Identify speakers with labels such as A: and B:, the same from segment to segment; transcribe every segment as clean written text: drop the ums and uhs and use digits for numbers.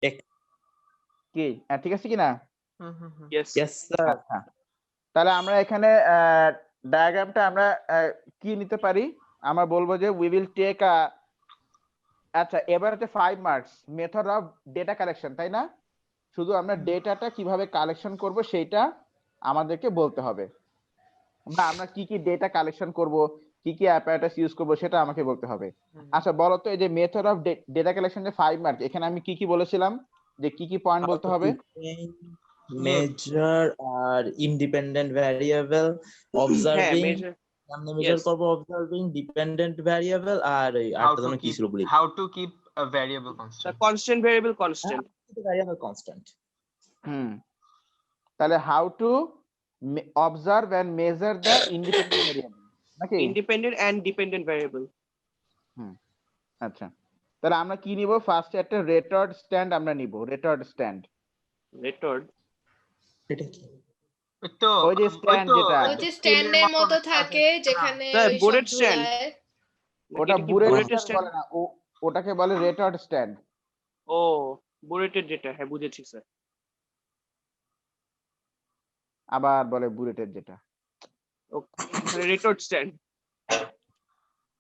A: কি ঠিক আছে কিনা?
B: Yes.
C: Yes, sir.
A: আচ্ছা, তাহলে আমরা এখানে ডায়াগ্রামটা আমরা কি নিতে পারি? আমরা বলবো যে we will take a আচ্ছা, এবার হচ্ছে 5 marks method of data collection, তাই না? শুধু আমরা ডেটাটা কিভাবে কালেকশন করব সেইটা আমাদেরকে বলতে হবে। আমরা কি কি ডেটা কালেকশন করব, কি কি অ্যাপারেটাস ইউজ করব সেটা আমাকে বলতে হবে। আচ্ছা বলো তো, এই যে মেথড অফ ডেটা কালেকশন যে 5 মার্ক, এখানে আমি কি কি বলেছিলাম যে কি কি পয়েন্ট
C: How
A: বলতে
C: to
A: হবে?
C: define, measure আর independent variable, observing,
B: measure.
C: আমরা measure
B: Yes.
C: করব observing, dependent variable আর এই আরেকটা যেন কি ছিল বলি।
D: How to keep a variable
B: The
D: constant.
B: constant variable constant.
C: variable constant.
A: তাহলে how to observe and measure the independent variable নাকি?
B: Independent and dependent variable.
A: আচ্ছা, তাহলে আমরা কি নিব? ফার্স্ট একটা রেটর্ড স্ট্যান্ড আমরা নিব, রেটর্ড স্ট্যান্ড।
B: Record.
C: এটা কি?
D: তো
A: ওই যে স্ট্যান্ড যেটা
E: ওই যে স্ট্যান্ডের মতো থাকে যেখানে
B: Sir,
E: ওই সব
B: bullet stand.
E: ঝুলায়।
A: ওটা
B: এটা কি
A: বুলেট
B: bulleted
A: স্ট্যান্ড বলে না, ওটাকে বলে রেটর্ড স্ট্যান্ড।
B: ও বুলেটেড যেটা, হ্যাঁ বুঝেছি স্যার।
A: আবার বলে বুলেটের যেটা।
B: ওকে, রেটর্ড স্ট্যান্ড।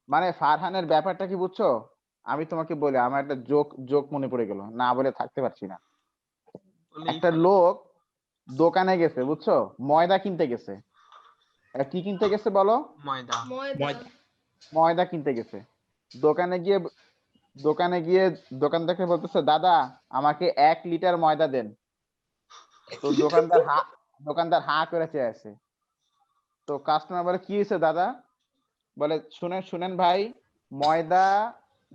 A: মানে ফারহানের ব্যাপারটা কি বুঝছো? আমি তোমাকে বলি, আমার একটা জোক মনে পড়ে গেল, না বলে থাকতে পারছি না। একটা লোক দোকানে গেছে, বুঝছো, ময়দা কিনতে গেছে। কি কিনতে গেছে বলো?
D: ময়দা।
A: ময়দা কিনতে গেছে। দোকানে গিয়ে দোকানদারকে বলতেছে, দাদা আমাকে 1 লিটার ময়দা দেন। তো দোকানদার হা করে চেয়ে আছে। তো কাস্টমার বলে, কি হয়েছে দাদা? বলে, শুনেন ভাই, ময়দা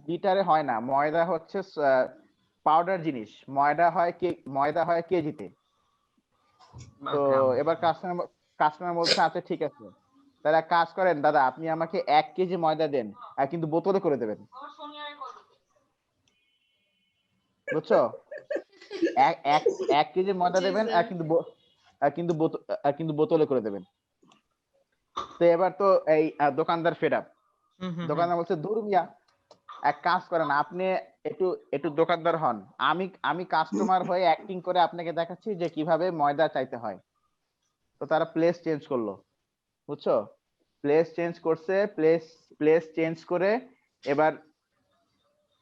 A: লিটারে হয় না, ময়দা হচ্ছে পাউডার জিনিস, ময়দা হয় কেজিতে। তো এবার কাস্টমার বলছে, আচ্ছা ঠিক আছে, তাহলে এক কাজ করেন দাদা, আপনি আমাকে 1 কেজি ময়দা দেন, আর কিন্তু বোতলে করে দেবেন। বুঝছো? 1 কেজি ময়দা দেবেন, আর কিন্তু বোতলে করে দেবেন। তো এবার তো এই দোকানদার ফেড আপ। দোকানদার বলছে, ধুর মিয়া, এক কাজ করেন, আপনি একটু দোকানদার হন, আমি কাস্টমার হয়ে অ্যাক্টিং করে আপনাকে দেখাচ্ছি যে কিভাবে ময়দা চাইতে হয়। তো তারা প্লেস চেঞ্জ করলো, বুঝছো, প্লেস চেঞ্জ করে এবার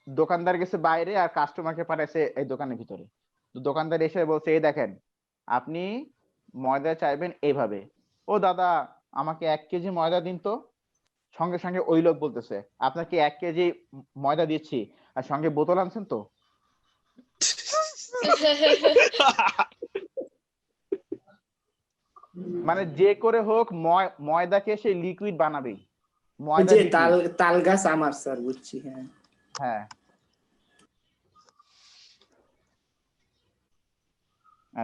A: দোকানদার গেছে বাইরে আর কাস্টমারকে পাঠাইছে এই দোকানের ভিতরে। তো দোকানদার এসে বলছে, এই দেখেন, আপনি ময়দা চাইবেন এইভাবে। ও দাদা, আমাকে 1 কেজি ময়দা দিন তো। সঙ্গে সঙ্গে ওই লোক বলতেছে, আপনাকে 1 কেজি ময়দা দিচ্ছি, আর সঙ্গে বোতল আনছেন তো? মানে যে করে হোক ময়দাকে সে লিকুইড বানাবেই। ময়দা
F: যে তাল গাছ আমার স্যার, বুঝছি।
A: হ্যাঁ,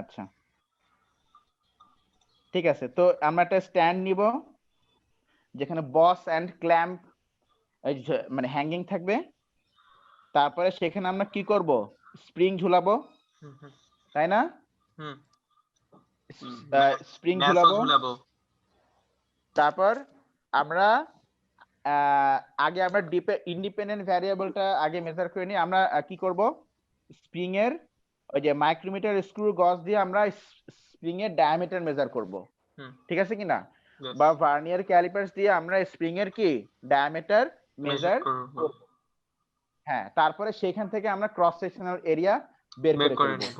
A: আচ্ছা ঠিক আছে। তো আমরা একটা স্ট্যান্ড নিব যেখানে বস এন্ড ক্ল্যাম্প মানে হ্যাঙ্গিং থাকবে। তারপরে সেখানে আমরা কি করব? স্প্রিং ঝুলাবো, তাই না? স্প্রিং ঝুলাবো। তারপর আমরা আগে আমরা ইন্ডিপেন্ডেন্ট ভ্যারিয়েবলটা আগে মেজার করে নিই। আমরা কি করব? স্প্রিং এর ওই যে মাইক্রোমিটার স্ক্রু গজ দিয়ে আমরা স্প্রিং এর ডায়ামিটার মেজার করব, ঠিক আছে কিনা? বা ভার্নিয়ার ক্যালিপার্স দিয়ে আমরা স্প্রিং এর কি ডায়ামিটার মেজার করব। হ্যাঁ, তারপরে সেখান থেকে আমরা ক্রস সেকশনাল এরিয়া বের করে নেব।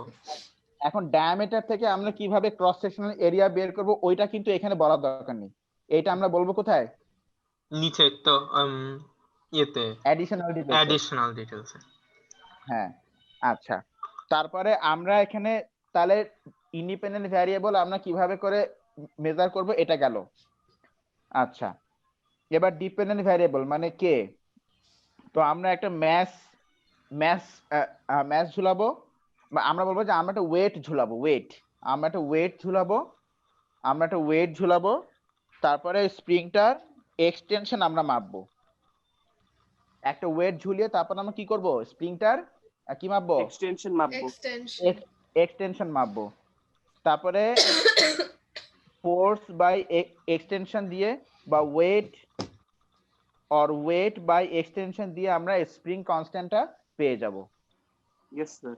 A: এখন ডায়ামিটার থেকে আমরা কিভাবে ক্রস সেকশনাল এরিয়া বের করব ওইটা কিন্তু এখানে বলার দরকার নেই। এটা আমরা বলবো কোথায়?
D: নিচে তো ইয়েতে
A: অ্যাডিশনাল ডিটেইলস। হ্যাঁ, আচ্ছা। তারপরে আমরা এখানে তাহলে ইন্ডিপেন্ডেন্ট ভ্যারিয়েবল আমরা কিভাবে করে মেজার করব এটা গেল। আচ্ছা, এবার ডিপেন্ডেন্ট ভ্যারিয়েবল মানে কে? তো আমরা একটা ম্যাস ঝুলাবো। আমরা বলবো যে আমরা একটা ওয়েট ঝুলাবো। তারপরে স্প্রিংটার এক্সটেনশন আমরা মাপবো। একটা ওয়েট ঝুলিয়ে তারপর আমরা কি করব? স্প্রিংটার কি মাপবো? এক্সটেনশন মাপবো। তারপরে ফোর্স বাই এক্সটেনশন দিয়ে বা ওয়েট বাই এক্সটেনশন দিয়ে আমরা স্প্রিং কনস্ট্যান্টটা পেয়ে যাব।
B: Yes sir.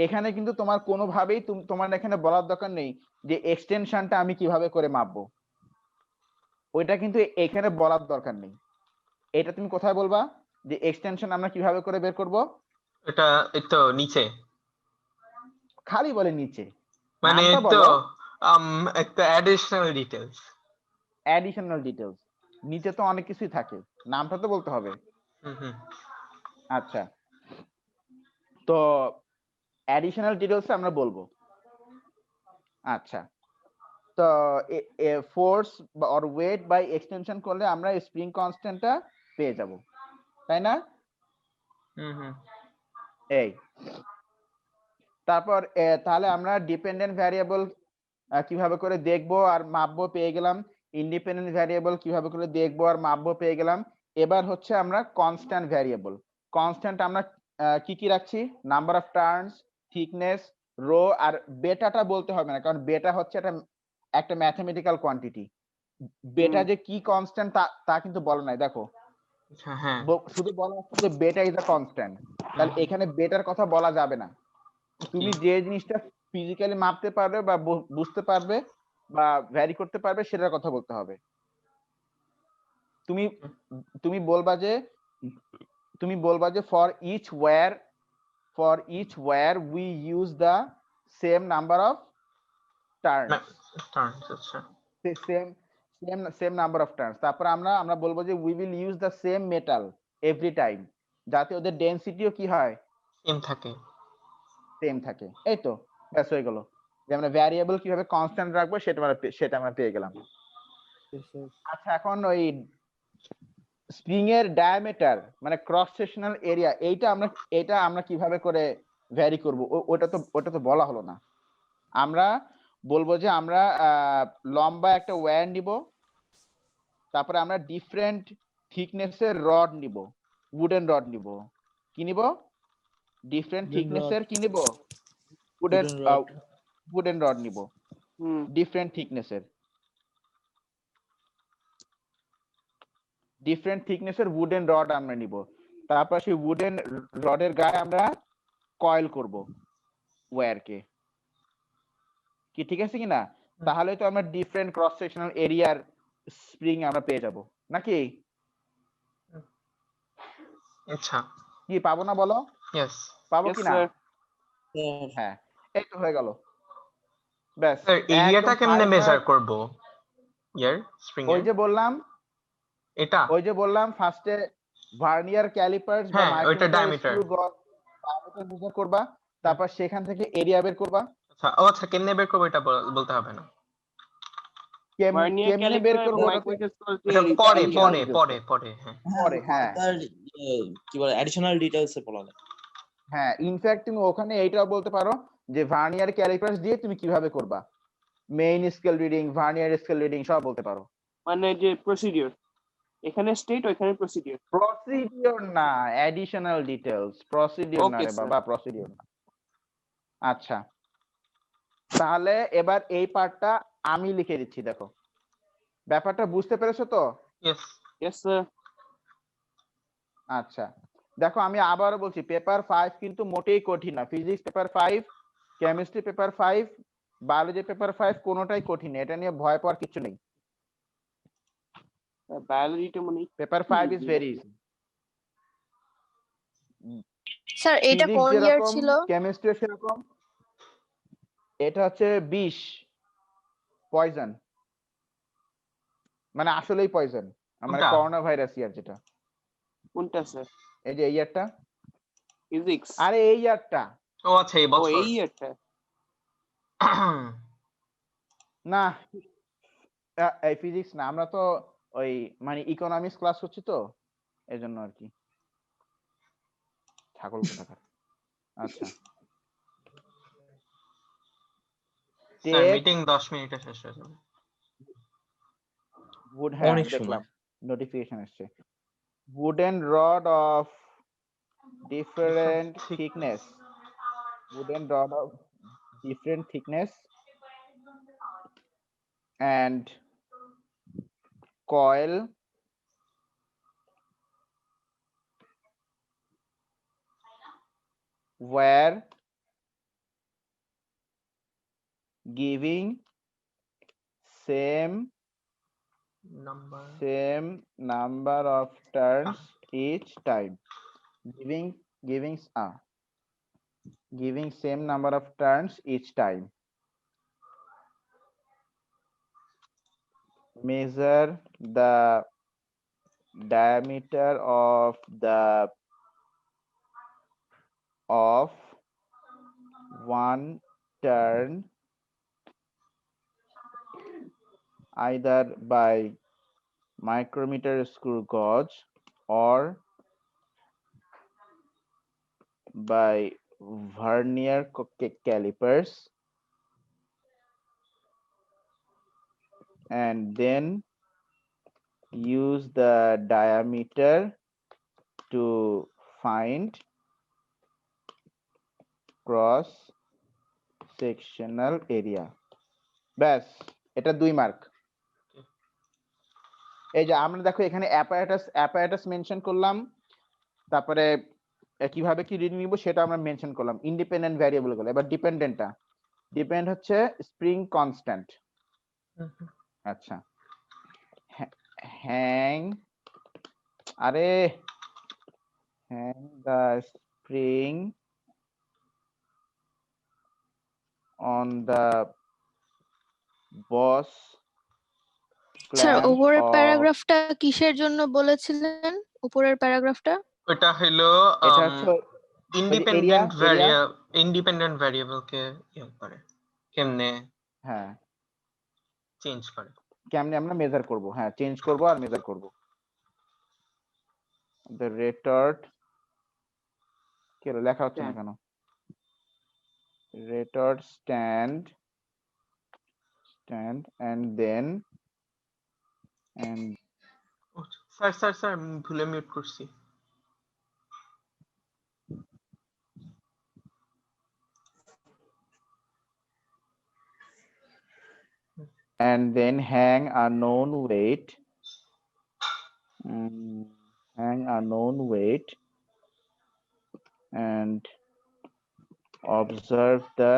A: এখানে কিন্তু তোমার কোনোভাবেই তোমার এখানে বলার দরকার নেই যে এক্সটেনশনটা আমি কিভাবে করে মাপবো, ওইটা কিন্তু এখানে বলার দরকার নেই। এটা তুমি কোথায় বলবা যে এক্সটেনশন আমরা কিভাবে করে বের করব?
D: এটা এই তো নিচে,
A: খালি বলে নিচে,
D: মানে
A: নামটা
D: তো
A: বলো।
D: একটা অ্যাডিশনাল ডিটেইলস।
A: অ্যাডিশনাল ডিটেইলস, নিচে তো অনেক কিছুই থাকে, নামটা তো বলতে হবে।
D: হুম।
A: আচ্ছা, তো অ্যাডিশনাল ডিটেইলস আমরা বলবো। আচ্ছা, তো force or weight by extension করলে আমরা স্প্রিং কনস্ট্যান্টটা পেয়ে যাব, তাই না?
D: হুম।
A: এই তারপর তাহলে আমরা ডিপেন্ডেন্ট ভ্যারিয়েবল কিভাবে করে দেখবো আর মাপবো পেয়ে গেলাম, ইন্ডিপেন্ডেন্ট ভ্যারিয়েবল কিভাবে করে দেখবো আর মাপবো পেয়ে গেলাম। এবার হচ্ছে আমরা কনস্ট্যান্ট ভ্যারিয়েবল। কনস্ট্যান্ট আমরা কি কি রাখছি? Number of turns, thickness, rho, আর বেটাটা বলতে হবে না, কারণ বেটা হচ্ছে একটা ম্যাথমেটিক্যাল কোয়ান্টিটি। বেটা যে কি কনস্ট্যান্ট তা কিন্তু বলা নাই, দেখো
D: হ্যাঁ,
A: শুধু বলা হচ্ছে যে বেটা ইজ আ কনস্ট্যান্ট, তাহলে এখানে বেটার কথা বলা যাবে না। তুমি যে জিনিসটা ফিজিক্যালি মাপতে পারবে বা বুঝতে পারবে বা ভ্যারি করতে পারবে সেটার কথা বলতে হবে। তুমি তুমি বলবা যে for each wire we use the same number of turns,
D: আচ্ছা।
A: Same number of turns. তারপর আমরা বলবো যে we will use the same metal every time, যাতে ওদের ডেনসিটিও কি হয়, সেম থাকে। এই তো ব্যাস হয়ে গেল যে আমরা ভ্যারিয়েবল কিভাবে কনস্ট্যান্ট রাখবো সেটা আমরা পেয়ে গেলাম। আচ্ছা, এখন ওই স্প্রিং এর ডায়ামিটার মানে ক্রস সেকশনাল এরিয়া, এটা আমরা কিভাবে করে ভ্যারি করব? ওটা তো বলা হলো না। আমরা বলবো যে আমরা লম্বা একটা ওয়্যার নিব, তারপরে আমরা ডিফারেন্ট থিকনেসের রড নিব, উডেন রড নিব। কি নিব? ডিফারেন্ট থিকনেসের কি নিব? উডেন রড নিব, ডিফারেন্ট থিকনেসের উডেন রড আমরা নিব। তারপর সেই উডেন রডের গায়ে আমরা কয়েল করব ওয়্যারকে। কি ঠিক আছে কিনা? তাহলে তো আমরা ডিফারেন্ট ক্রস সেকশনাল এরিয়ার স্প্রিং আমরা পেয়ে যাব নাকি?
D: আচ্ছা,
A: কি পাবো না বলো?
D: ইয়েস।
A: পাবো কিনা? হ্যাঁ, এই তো হয়ে গেল। ব্যাস,
D: স্যার এরিয়াটা কেমনে মেজার করব ইয়ার স্প্রিং এর?
A: ওই যে বললাম ফার্স্টে ভার্নিয়ার ক্যালিপার্স বা
D: হ্যাঁ, ওইটা
A: micrometer
D: diameter.
A: Screw diameter measure করবা, তারপর সেখান থেকে এরিয়া বের করবা।
D: আচ্ছা, কেমনে বের করবো এটা বলতে হবে না।
B: ভার্নিয়ার
A: কেমনে বের
B: ক্যালিপার
A: করবো
B: এবং
A: ওটা তো
B: মাইক্রোমিটার
D: পরে
A: পরে, হ্যাঁ
C: কি বলে অ্যাডিশনাল ডিটেইলস এ বলা যায়।
A: হ্যাঁ, ইনফ্যাক্ট তুমি ওখানে এইটাও বলতে পারো যে ভার্নিয়ার ক্যালিপার্স দিয়ে তুমি কিভাবে করবা, main scale reading, vernier scale reading সব বলতে পারো।
B: মানে যে প্রসিডিউর, এখানে স্টেট ওখানে
A: প্রসিডিওর না, অ্যাডিশনাল ডিটেইলস। প্রসিডিওর না
B: Okay,
A: রে
B: sir.
A: বাবা, প্রসিডিওর না। আচ্ছা, তাহলে এবার এই পার্টটা আমি লিখে দিচ্ছি, দেখো ব্যাপারটা বুঝতে পেরেছো তো?
B: Yes, sir.
A: আচ্ছা, দেখো আমি আবারও বলছি, পেপার 5 কিন্তু মোটেই কঠিন না। Physics paper 5, chemistry paper 5, biology paper 5 কোনোটাই কঠিন না, এটা নিয়ে ভয় পাওয়ার কিছু নেই।
B: বায়োলজিটা মানে
A: paper 5 is very easy.
E: Sir এটা
A: ফিজিক্স
E: কোন ইয়ার
A: যেরকম,
E: ছিল?
A: কেমিস্ট্রি সেরকম। এটা হচ্ছে বিষ, পয়জন, মানে আসলেই পয়জন, মানে
D: কোনটা?
A: করোনা ভাইরাস ইয়ার যেটা।
B: কোনটা স্যার?
A: এই যে এই ইয়ারটা,
B: ফিজিক্স?
A: আরে এই ইয়ারটা
D: ও আচ্ছা, এই
B: ও
D: বছর।
B: এই একটা।
A: না, এই ফিজিক্স না, আমরা তো ওই মানে ইকোনমিক্স ক্লাস হচ্ছে তো এজন্য আর কি। ছাগল কোথাকার। আচ্ছা,
D: স্যার
A: টেক
D: মিটিং 10 মিনিটে শেষ হয়ে যাবে।
A: wood, হ্যাঁ
C: অনেক
A: দেখলাম
C: সময়।
A: নোটিফিকেশন আসছে। wooden rod of different thickness, wooden rod of different thickness and coil were giving same
D: number
A: of turns each time. Giving same number of turns each time. Measure the diameter of one turn either by micrometer screw gauge or by vernier calipers, and then use the diameter to find cross sectional area. ব্যাস, এটা 2 mark. এই যে আমরা দেখো এখানে apparatus mention করলাম, তারপরে কিভাবে কি রিডিং নিব সেটা আমরা মেনশন করলাম, ইন্ডিপেন্ডেন্ট ভ্যারিয়েবল গুলো। এবার ডিপেন্ডেন্টটা, ডিপেন্ড হচ্ছে স্প্রিং কনস্ট্যান্ট। আচ্ছা, hang the spring on the boss
E: sir
A: clamp
E: উপরের
A: of-
E: প্যারাগ্রাফটা কিসের জন্য বলেছিলেন? উপরের প্যারাগ্রাফটা
D: এটা হলো
A: এটা হচ্ছে
D: ইন্ডিপেন্ডেন্ট ভ্যারিয়েবল কে ইয়ে করে কেমনে
A: হ্যাঁ
D: চেঞ্জ করে,
A: কেমনে আমরা মেজার করব। হ্যাঁ, চেঞ্জ করব আর মেজার করব। the retort কি হলো, লেখা হচ্ছে না কেন? retort stand and then
D: sir ভুলে মিউট করছি।
A: and then hang a known weight and observe the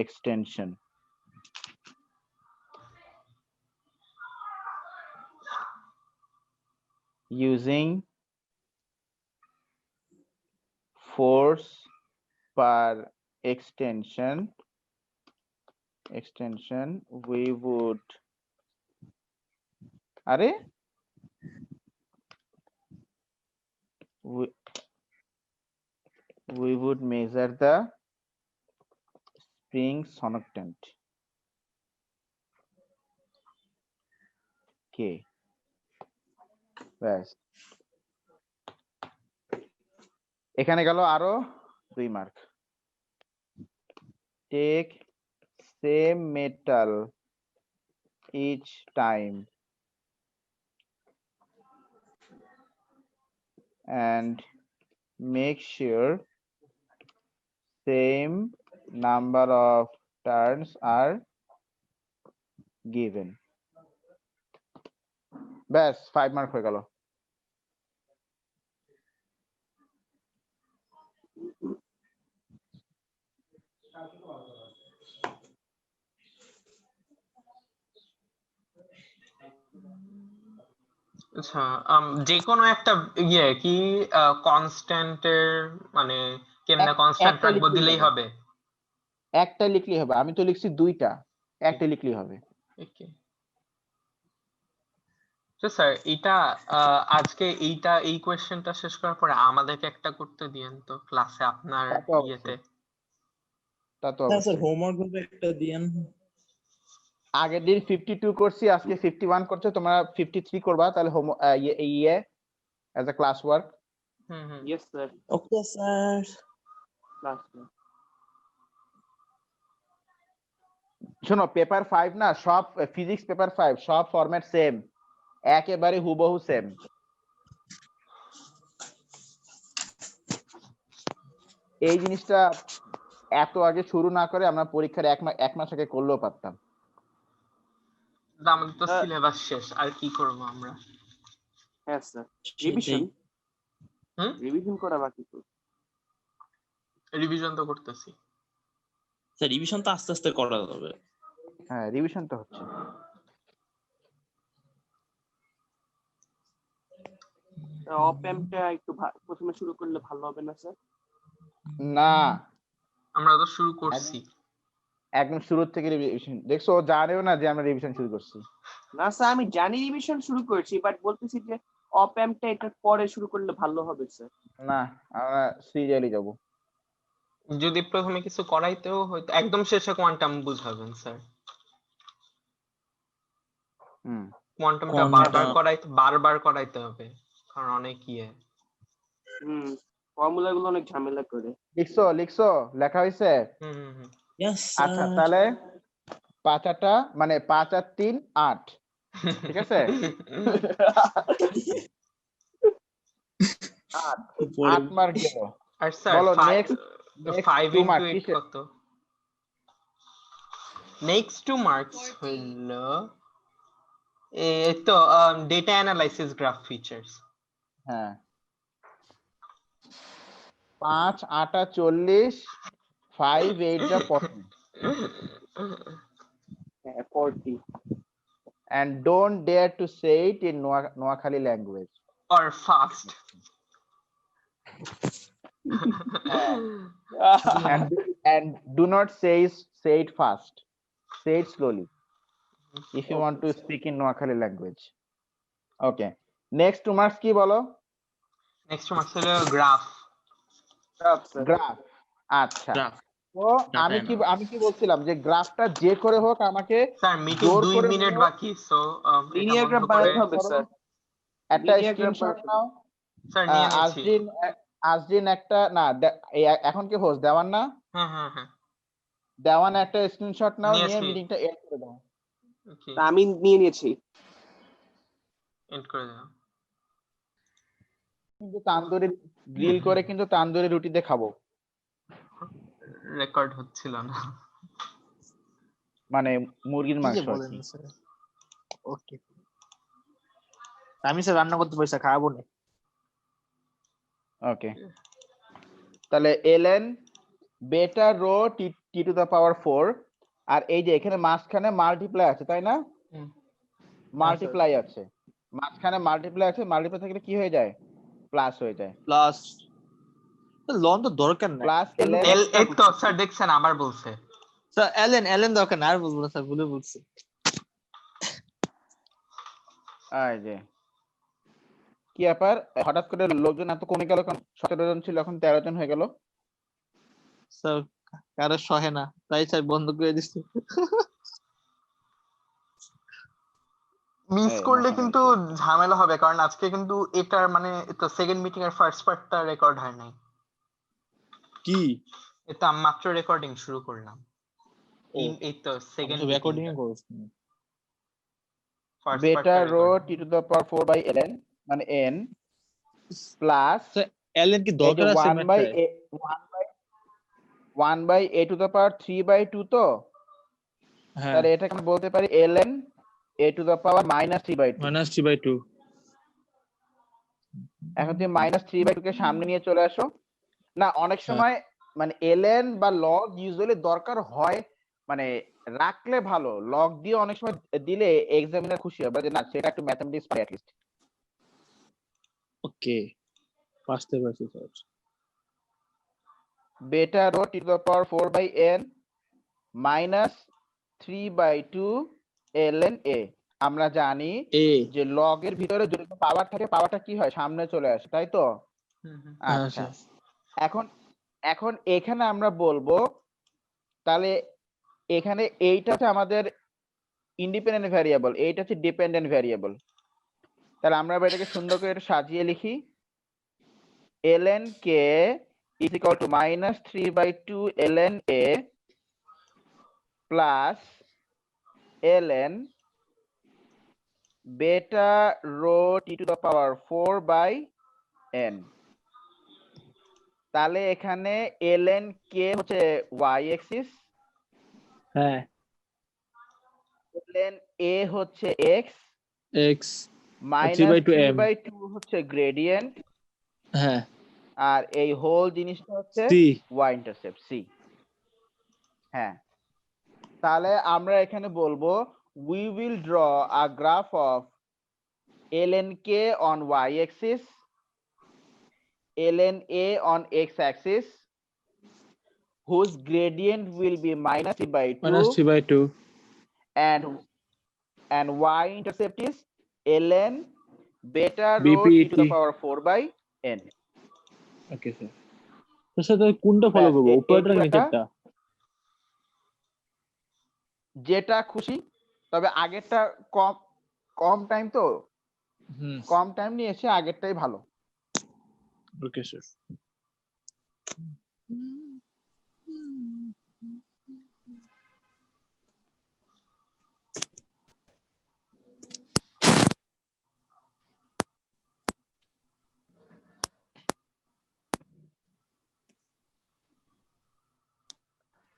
A: extension. Using force per extension we would we would measure the spring sonoctant. Okay, ব্যাস, এখানে গেল আরো 2 mark. take same metal each time and make sure same number of turns are given. ব্যাস 5 mark হয়ে গেল।
D: আচ্ছা, যে কোনো একটা ইয়ে কি কনস্ট্যান্টের মানে কেমনে কনস্ট্যান্ট
A: একটা
D: রাখবো
A: লিখলেই
D: দিলেই
A: হবে।
D: হবে?
A: একটা লিখলেই হবে, আমি তো লিখছি 2টা, একটা লিখলেই হবে।
D: ওকে তো স্যার এটা আজকে এই কোশ্চেনটা শেষ করার পরে আমাদেরকে একটা করতে দিয়েন তো ক্লাসে আপনার
A: তা তো অবশ্যই।
D: ইয়েতে।
A: তা তো
C: স্যার
A: অবশ্যই।
C: হোমওয়ার্ক গ্রুপে একটা দিয়েন।
A: আগের দিন 52 করছি, আজকে 51 করছো, তোমরা 53 করবা, তাহলে হোম ইয়ে as a class work.
B: Yes sir.
C: Okay sir.
B: Class
A: শোনো, পেপার 5 না, সব ফিজিক্স পেপার 5 সব ফরম্যাট সেম, একেবারে হুবহু সেম। এই জিনিসটা এত আগে শুরু না করে আমরা পরীক্ষার এক মাস আগে করলেও পারতাম।
D: আমাদের তো সিলেবাস শেষ, আর কি করব আমরা?
B: হ্যাঁ স্যার, রিভিশন করা বাকি তো।
D: রিভিশন তো করতেছি।
C: স্যার রিভিশন তো আস্তে আস্তে করা যাবে।
A: হ্যাঁ রিভিশন তো হচ্ছে।
B: অপ এমটা একটু প্রথমে শুরু করলে ভালো হবে না স্যার?
A: না
D: আমরা তো শুরু করছি।
A: একদম শুরু থেকে রিভিশন, দেখছো ও জানেও না যে আমরা রিভিশন শুরু করছি।
B: না স্যার আমি জানি রিভিশন শুরু করেছি, বাট বলতেছি যে অপ এমটা এটার পরে শুরু করলে ভালো হবে স্যার।
A: না আমরা সিরিয়ালি যাব।
D: যদি প্রথমে কিছু করাইতেও হয়তো একদম শেষে কোয়ান্টাম বুঝাবেন স্যার।
A: হুম
D: কোয়ান্টামটা বারবার করাইতে হবে, কারণ অনেক ইয়ে।
B: ফর্মুলা গুলো অনেক ঝামেলা করে।
A: লিখছো লেখা হয়েছে?
D: হুম হুম হুম।
C: ইয়েস
A: আচ্ছা তাহলে 5 8 মানে 5 আর 3 8, ঠিক আছে? 8 মার্ক গেল।
D: আর স্যার
A: বলো
D: 5
A: next
D: 5
A: 2
D: into
A: মার্ক
D: 8
A: কিসের?
D: কত? নেক্সট 2 মার্কস হইল এই তো ডেটা অ্যানালাইসিস গ্রাফ ফিচার্স।
A: হ্যাঁ 5 8 40, 5 8 যা 40,
B: হ্যাঁ 40
A: and don't dare to say it in Noakhali language.
D: or fast.
A: and do not say it fast, say it slowly if you want to speak in Noakhali language. Okay, next 2 marks কি বলো?
D: Next marks হলো graph.
A: Graph. আচ্ছা তো আমি কি বলছিলাম যে গ্রাফটা যে করে হোক আমাকে
D: স্যার মিটিং
A: জোর
D: 2
A: করে
D: মিনিট
A: হলেও
D: বাকি, সো
B: লিনিয়ার গ্রাফ বানাতে হবে স্যার।
A: একটা
B: linear graph
A: স্ক্রিনশট
B: বানাতে
A: নাও।
D: স্যার নিয়ে নিয়েছি।
A: আজদিন একটা না এখন কি হোস্ট দেওয়ান না?
D: হ্যাঁ হ্যাঁ হ্যাঁ
A: দেওয়ান একটা স্ক্রিনশট নাও, নিয়ে
D: নিয়েছি।
A: মিটিংটা এন্ড করে দাও।
D: ওকে
B: আমি নিয়ে নিয়েছি।
D: এন্ড করে দাও।
A: কিন্তু তান্দুরি গ্রিল করে কিন্তু তান্দুরি রুটি দিয়ে খাবো,
D: রেকর্ড হচ্ছিল না।
A: মানে মুরগির
G: কি
A: মাংস
G: যে
A: আর
G: বলেন
A: কি।
G: স্যার। ওকে আমি স্যার রান্না করতে পয়সা খাওয়াবো না।
A: ওকে তাহলে ln বেটা rho t to the power 4, আর এই যে এখানে মাঝখানে মাল্টিপ্লাই আছে তাই না? মাল্টিপ্লাই আছে মাঝখানে, মাল্টিপ্লাই আছে, মাল্টিপ্লাই থাকলে কি হয়ে যায়? প্লাস হয়ে যায়।
G: প্লাস লন তো দরকার নাই
A: প্লাস ln
D: এই তো স্যার দেখছেন আবার বলছে।
G: স্যার এলএন দরকার না, আর বলবো না স্যার, ভুলে বলছি।
A: এই যে কি ব্যাপার, হঠাৎ করে লোকজন এত কমে গেল, 17 জন ছিল এখন 13 জন হয়ে গেল।
G: স্যার কারো সহে না, তাই স্যার বন্ধ করে দিচ্ছি।
D: মিস করলে কিন্তু ঝামেলা হবে, কারণ আজকে কিন্তু এটার মানে তো সেকেন্ড মিটিং এর ফার্স্ট পার্টটা রেকর্ড হয় নাই।
G: কি
D: এটা মাত্র রেকর্ডিং শুরু করলাম। এই তো সেকেন্ড
G: রেকর্ডিং করছি।
A: Beta rho t to the power 4 by ln মানে n প্লাস
G: এলএন কি দরকার আছে
A: 1 by a to the power 3 by 2, তো
G: হ্যাঁ
A: তাহলে এটাকে আমরা বলতে পারি ln a টু দা পাওয়ার -3/2। এখন তুমি -3/2 কে সামনে নিয়ে চলে আসো না। অনেক সময় মানে ln বা log ইউজুয়ালি দরকার হয়, মানে রাখলে ভালো, log দিয়ে অনেক সময় দিলে এক্সামিনার খুশি হবে যে না সেটা একটু ম্যাথমেটিক্স পারে অ্যাটলিস্ট।
G: ওকে বুঝতে পারছি sir.
A: Beta rho t to the power 4 by n -3/2 ln a। আমরা জানি যে লগ এর ভিতরে যদি পাওয়ার থাকে, পাওয়ারটা কি হয়? সামনে চলে আসে, তাই তো? আচ্ছা এখন এখানে আমরা বলবো তাহলে এখানে এইটা হচ্ছে আমাদের ইন্ডিপেন্ডেন্ট ভ্যারিয়েবল, এইটা হচ্ছে ডিপেন্ডেন্ট ভ্যারিয়েবল। তাহলে আমরা এটাকে সুন্দর করে এটা সাজিয়ে লিখি। ln k is equal to -3/2 ln a plus ln beta rho t to the power 4 by n। তাহলে এখানে ln k হচ্ছে y axis,
G: হ্যাঁ
A: ln a হচ্ছে x,
G: -3/2
A: হচ্ছে গ্রেডিয়েন্ট,
G: হ্যাঁ
A: আর এই হোল জিনিসটা হচ্ছে y ইন্টারসেপ্ট c। হ্যাঁ, তাহলে আমরা এখানে বলবো we will draw a graph of ln k on y axis, ln a on x axis, whose gradient will be minus 3/2 and y intercept is ln beta rho t to the power 4/n.
H: Okay sir. তো sir কোনটা follow
A: ব্যাস,
H: করব, উপরটা
A: এইটুকু
H: না
A: একটা
H: নিচেরটা?
A: যেটা খুশি, তবে আগেরটা কম কম টাইম তো, কম টাইম নিয়েছে, আগেরটাই ভালো।
H: Okay sir.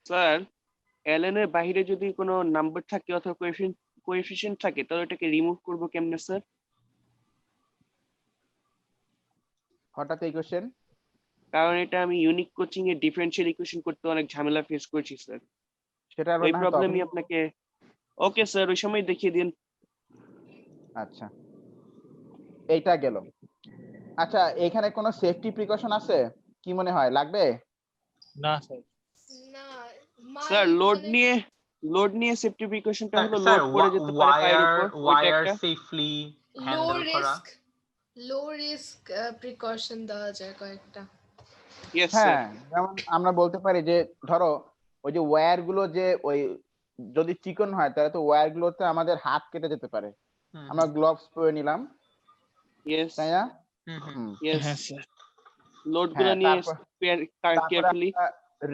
B: স্যার ln এর বাইরে যদি কোনো নাম্বার থাকে অথবা কোএফিসিয়েন্ট থাকে তাহলে এটাকে রিমুভ করব কেমনে স্যার?
A: হঠাৎ এই কোশ্চেন?
B: কারণ এটা আমি ইউনিক কোচিং এ ডিফারেনশিয়াল ইকুয়েশন করতে অনেক ঝামেলা ফেস করেছি স্যার।
A: সেটা
B: ওই প্রবলেমই আপনাকে। ওকে স্যার, ওই সময় দেখিয়ে দিন।
A: আচ্ছা, এইটা গেল। আচ্ছা, এখানে কোনো সেফটি প্রিকশন আছে কি মনে হয়, লাগবে?
H: না স্যার।
B: স্যার লোড নিয়ে সেফটি প্রিকশনটা হলো
D: স্যার
B: লোড করে যেতে পারে পায়ের উপর, ওইটা
D: ওয়্যার
B: একটা।
D: সেফলি
I: লো
D: হ্যান্ডেল করা।
I: রিস্ক প্রিকশন দেওয়া যায় কয়েকটা।
B: Yes sir.
A: হ্যাঁ, যেমন আমরা বলতে পারি যে ধরো ওই যে ওয়্যার গুলো যে ওই যদি চিকন হয় তাহলে তো ওয়্যার গুলোতে আমাদের হাত কেটে যেতে পারে, আমরা গ্লোভস পরে নিলাম,
B: ইয়েস
A: তাই না?
B: ইয়েস
H: হ্যাঁ স্যার।
B: লোড গুলো
A: হ্যাঁ,
B: নিয়ে
A: তারপর
B: কেয়ারফুলি।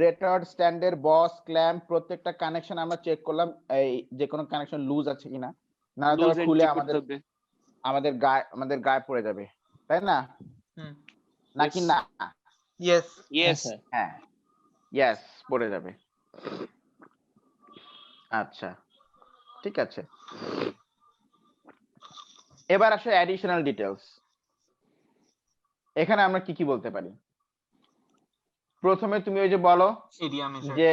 A: রেটার্ড স্ট্যান্ডের বস ক্ল্যাম্প প্রত্যেকটা কানেকশন আমরা চেক করলাম, এই যে কোনো কানেকশন লুজ আছে কিনা, না হলে আবার খুলে আমাদের গায়ে পড়ে যাবে, তাই না? নাকি না?
D: ইয়েস
B: ইয়েস
A: হ্যাঁ, ইয়েস, পড়ে যাবে। আচ্ছা, ঠিক আছে। এবার আসে অ্যাডিশনাল ডিটেইলস। এখানে আমরা কি কি বলতে পারি? প্রথমে তুমি ওই যে বলো
D: এরিয়া মেজার,
A: যে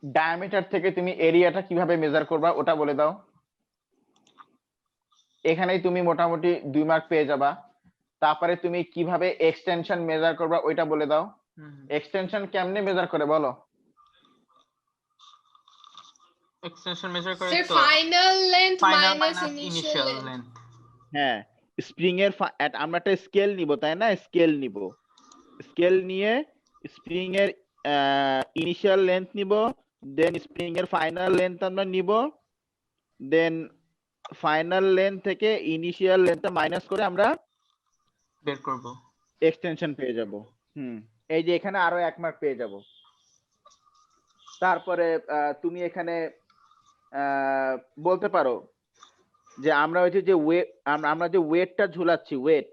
A: ডায়ামিটার থেকে তুমি এরিয়াটা কিভাবে মেজার করবা ওটা বলে দাও। এখানেই তুমি মোটামুটি 2 মার্ক পেয়ে যাবা। তারপরে তুমি কিভাবে এক্সটেনশন মেজার করবা ওইটা বলে দাও। এক্সটেনশন কেমনে মেজার করে বলো?
D: এক্সটেনশন মেজার করে
I: স্যার
D: তো
I: final length
D: final
I: minus
D: minus
I: initial
D: initial
I: length.
D: Length.
A: হ্যাঁ, স্প্রিং এর আমরা একটা স্কেল নিব, তাই না? স্কেল নিব, স্কেল নিয়ে স্প্রিং এর ইনিশিয়াল লেন্থ নিব, দেন স্প্রিং এর ফাইনাল লেন্থ আমরা নিব, দেন ফাইনাল লেন্থ থেকে ইনিশিয়াল লেন্থটা মাইনাস করে আমরা
D: বের করব,
A: এক্সটেনশন পেয়ে যাব। এই যে এখানে আরো 1 মার্ক পেয়ে যাব। তারপরে তুমি এখানে বলতে পারো যে আমরা ওই যে আমরা যে ওয়েটটা ঝুলাচ্ছি, ওয়েট,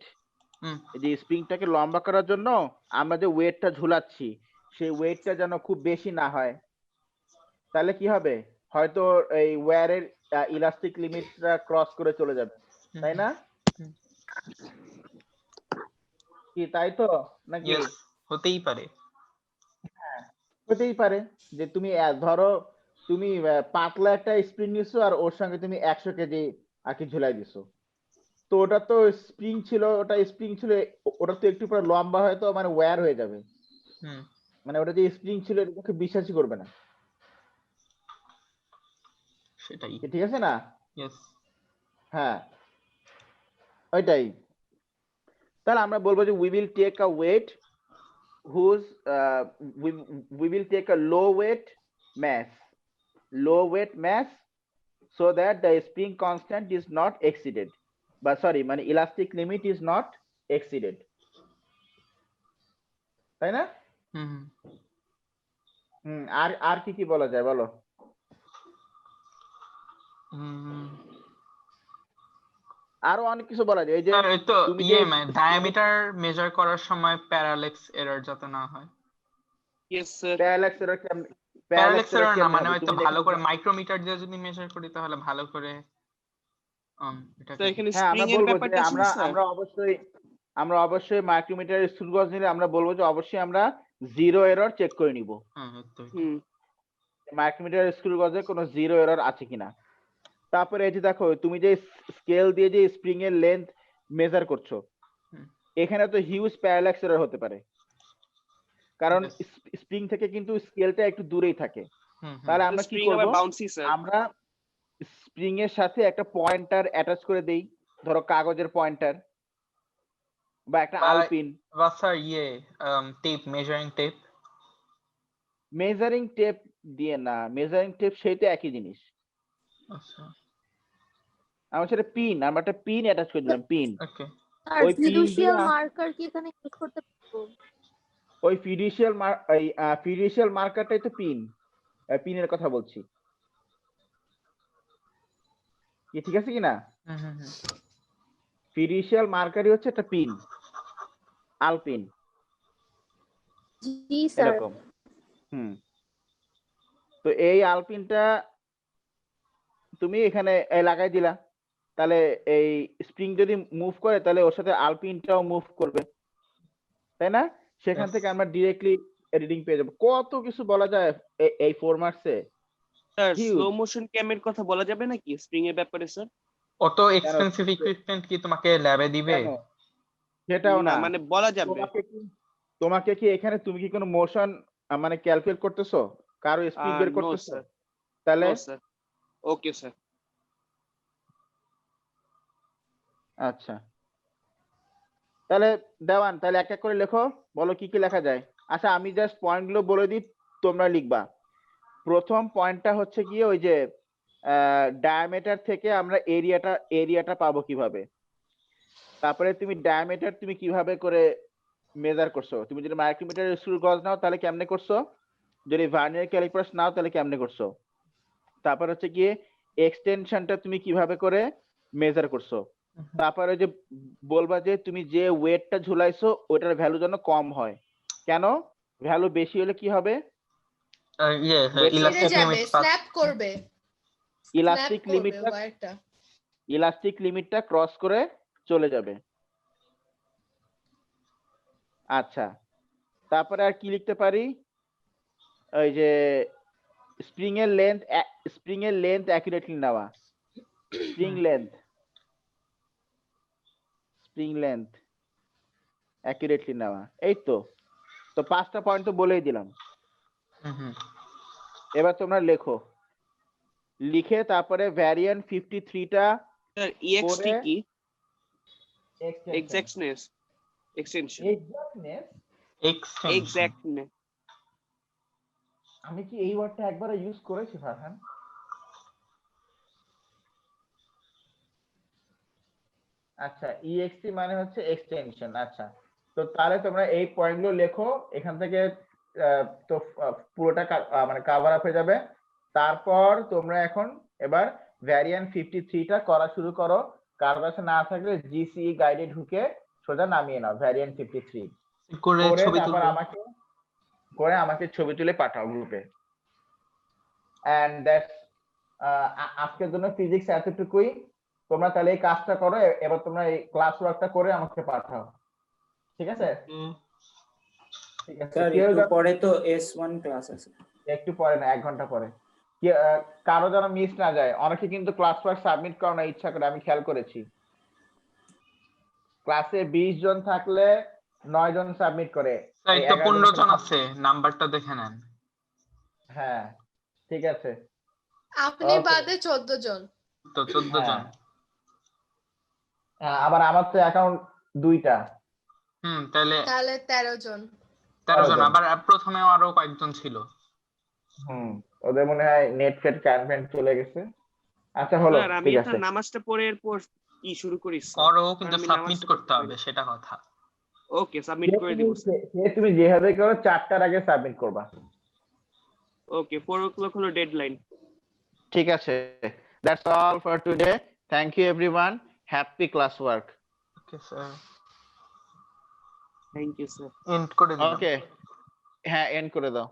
A: এই যে স্প্রিংটাকে লম্বা করার জন্য আমরা যে ওয়েটটা ঝুলাচ্ছি সেই ওয়েটটা যেন খুব বেশি না হয়। তাহলে কি হবে, হয়তো এই ওয়্যারের ইলাস্টিক লিমিটটা ক্রস করে চলে যাবে, তাই না? কি তাই তো নাকি?
D: হতেই পারে।
A: হ্যাঁ, হতেই পারে যে তুমি ধরো তুমি পাতলা একটা স্প্রিং নিছো আর ওর সঙ্গে তুমি 100 কেজি আর কি ঝুলাই দিছো, তো ওটা তো স্প্রিং ছিল, ওটা তো একটু পরে লম্বা হয়ে তো মানে ওয়্যার হয়ে যাবে, মানে ওটা যে স্প্রিং ছিল এটাকে বিশ্বাসই করবে না,
D: সেটাই,
A: ঠিক আছে না?
D: ইয়েস,
A: হ্যাঁ, ওইটাই। তাহলে আমরা বলবো যে we will take a weight whose we will take a low weight mass so that the spring constant is not exceeded, but sorry মানে elastic limit is not exceeded, তাই না? আর কি কি বলা যায় বলো? আরো অনেক কিছু বলা যায়। এই যে
D: তো মানে ডায়ামিটার মেজার করার সময় প্যারাল্যাক্স এরর যাতে না হয়।
B: Yes sir.
D: প্যারাল্যাক্স এরর না মানে হয়তো ভালো করে মাইক্রোমিটার দিয়ে যদি মেজার করি তাহলে ভালো করে
B: তো এখানে স্প্রিং এর ব্যাপারটা আছে স্যার।
A: আমরা অবশ্যই মাইক্রোমিটারের স্ক্রু গজ নিলে আমরা বলবো যে অবশ্যই আমরা জিরো এরর চেক করে নিব। মাইক্রোমিটার স্ক্রু গজে কোনো জিরো এরর আছে কিনা। তারপরে এই যে দেখো তুমি যে স্কেল দিয়ে যে স্প্রিং এর লেন্থ মেজার করছো,
D: হুম।
A: এখানে তো হিউজ প্যারাল্যাক্স এরর হতে পারে, কারণ
D: Yes.
A: স্প্রিং থেকে কিন্তু স্কেলটা একটু দূরেই থাকে।
D: হুম, হুম।
A: তাহলে আমরা কি
B: স্প্রিং
A: করব,
B: আবার বাউন্সি স্যার।
A: আমরা স্প্রিং এর সাথে একটা পয়েন্টার অ্যাটাচ করে দেই, ধরো কাগজের পয়েন্টার বা একটা
D: বা-
A: আলপিন।
D: বা sir tape, measuring tape.
A: Measuring tape দিয়ে না, মেজারিং টেপ সেইটা একই জিনিস।
D: আচ্ছা,
A: আমরা সেটা পিন, আমরা একটা পিন অ্যাটাচ করে দিলাম, পিন।
D: ওকে।
E: আর
A: ওই pin
E: ফিডুশিয়াল
A: দিয়া-
E: মার্কার কি এখানে ইউজ করতে পারবো?
A: ওই ফিডুশিয়াল মার্কারটাই তো পিন, পিনের কথা বলছি, কি ঠিক আছে কিনা?
D: হুম, হুম, হুম।
A: ফিডুশিয়াল মার্কারই হচ্ছে একটা পিন, আলপিন
E: জি স্যার।
A: এরকম। হুম, তো এই আলপিনটা তুমি এখানে লাগাই দিলা, তাহলে এই স্প্রিং যদি মুভ করে তাহলে ওর সাথে আলপিনটাও মুভ করবে, তাই না? সেখান
D: Yes.
A: থেকে আমরা ডিরেক্টলি রিডিং পেয়ে যাবো। কত কিছু বলা যায় এই 4 মার্কসে।
B: Sir
A: Huge.
B: স্লো মোশন ক্যামের কথা বলা যাবে নাকি স্প্রিং এর ব্যাপারে স্যার?
D: অত এক্সপেন্সিভ ইকুইপমেন্ট কি তোমাকে ল্যাবে দিবে?
A: কেন? সেটাও না,
B: মানে বলা যাবে।
A: তোমাকে কি এখানে তুমি কি কোনো মোশন মানে ক্যালকুলেট করতেছো, কারো স্পিড বের
B: নো
A: করতেছো?
B: স্যার,
A: তাহলে
B: নো স্যার। Okay sir.
A: আচ্ছা, তাহলে দেওয়ান, তাহলে এক এক করে লেখো, বলো কি কি লেখা যায়। আচ্ছা আমি জাস্ট পয়েন্টগুলো বলে দিই, তোমরা লিখবা। প্রথম পয়েন্টটা হচ্ছে গিয়ে ওই যে ডায়ামিটার থেকে আমরা এরিয়াটা পাবো কিভাবে। তারপরে তুমি ডায়ামিটার তুমি কিভাবে করে মেজার করছো, তুমি যদি মাইক্রোমিটার স্ক্রু গজ নাও তাহলে কেমনে করছো, যদি ভার্নিয়ার ক্যালিপার্স নাও তাহলে কেমনে করছো। তারপর হচ্ছে গিয়ে এক্সটেনশনটা তুমি কিভাবে করে মেজার করছো। তারপরে যে বলবা যে তুমি যে ওয়েটটা ঝুলাইছো ওটার ভ্যালু যেন কম হয়, কেন? ভ্যালু বেশি হলে কি হবে?
I: ছিঁড়ে
D: ইলাস্টিক
I: যাবে,
D: লিমিট
I: স্ন্যাপ করবে,
A: ইলাস্টিক
I: স্ন্যাপ করবে
A: লিমিটটা
I: ওয়্যারটা।
A: ইলাস্টিক লিমিটটা ক্রস করে চলে যাবে। আচ্ছা, তারপরে আর কি লিখতে পারি, ওই যে স্প্রিং এর লেন্থ অ্যাকুরেটলি নেওয়া, স্প্রিং লেন্থ অ্যাকুরেটলি নেওয়া। এই তো 5টা পয়েন্ট তো বলেই দিলাম। এবার তোমরা লেখো, লিখে তারপরে ভ্যারিয়েন্ট 53টা
B: স্যার ইএক্সটি
A: করে
B: কি?
A: এক্সটেনশন।
B: এক্সটেনশন। এক্সাক্টনেস।
A: আমি কি এই ওয়ার্ডটা একবার ইউজ করেছি ফারহান? আচ্ছা, ইএক্সটি মানে হচ্ছে এক্সটেনশন। আচ্ছা, তো তাহলে তোমরা এই পয়েন্টগুলো লেখো এখান থেকে, তো পুরোটা মানে কভার আপ হয়ে যাবে। তারপর তোমরা এখন এবার ভ্যারিয়েন্ট 53টা করা শুরু করো। কার কাছে না থাকলে জিসিই গাইডে ঢুকে সোজা নামিয়ে নাও ভ্যারিয়েন্ট 53
D: করে
A: করে,
D: ছবি
A: তারপর
D: তুলবো।
A: আমাকে ছবি তুলে পাঠাও গ্রুপে। এন্ড দ্যাটস আজকের জন্য ফিজিক্স এতটুকুই। তোমরা তাহলে এই কাজটা করো, এবার তোমরা এই ক্লাস ওয়ার্কটা করে আমাকে পাঠাও, ঠিক আছে? ঠিক আছে,
F: স্যার
A: কেউ
F: একটু পরে তো S1 ক্লাস আছে।
A: একটু পরে না, 1 ঘন্টা পরে। কারো যেন মিস না যায়, অনেকে কিন্তু ক্লাস ওয়ার্ক সাবমিট করে না ইচ্ছা করে, আমি খেয়াল করেছি। ক্লাসে 20 জন থাকলে 9 জন সাবমিট করে।
D: স্যার
A: এই
D: তো
A: 11
D: 15 জন
A: জনের
D: আছে, নাম্বারটা দেখে নেন।
A: হ্যাঁ ঠিক আছে,
I: আপনি
A: Okay.
I: বাদে 14 জন।
D: তো 14 জন।
A: আবার আমার তো অ্যাকাউন্ট 2টা।
D: তাহলে
I: তাহলে 13 জন।
D: 13 জন।
A: জন।
D: আবার প্রথমেও আরো কয়েকজন ছিল।
A: ওদের মনে হয় নেট ফেট ক্যান্ভেন্ট চলে গেছে। আচ্ছা হলো,
B: স্যার আমি
A: ঠিক
B: তো
A: আছে।
B: নামাজটা পড়ে এরপর কি শুরু করি স্যার?
D: করো, কিন্তু
B: আমি
D: সাবমিট
B: নামাজটা
D: করতে
B: পড়তে
D: হবে, সেটা কথা।
B: ওকে সাবমিট করে দিব স্যার।
A: তুমি যেভাবে করো 4টার আগে সাবমিট করবা।
B: ওকে 4 o'clock হলো ডেডলাইন।
A: ঠিক আছে, that's all for today. Thank you everyone, happy class work.
D: Okay sir,
B: thank you sir.
D: End করে দিলাম।
A: ওকে, হ্যাঁ এন্ড করে দাও।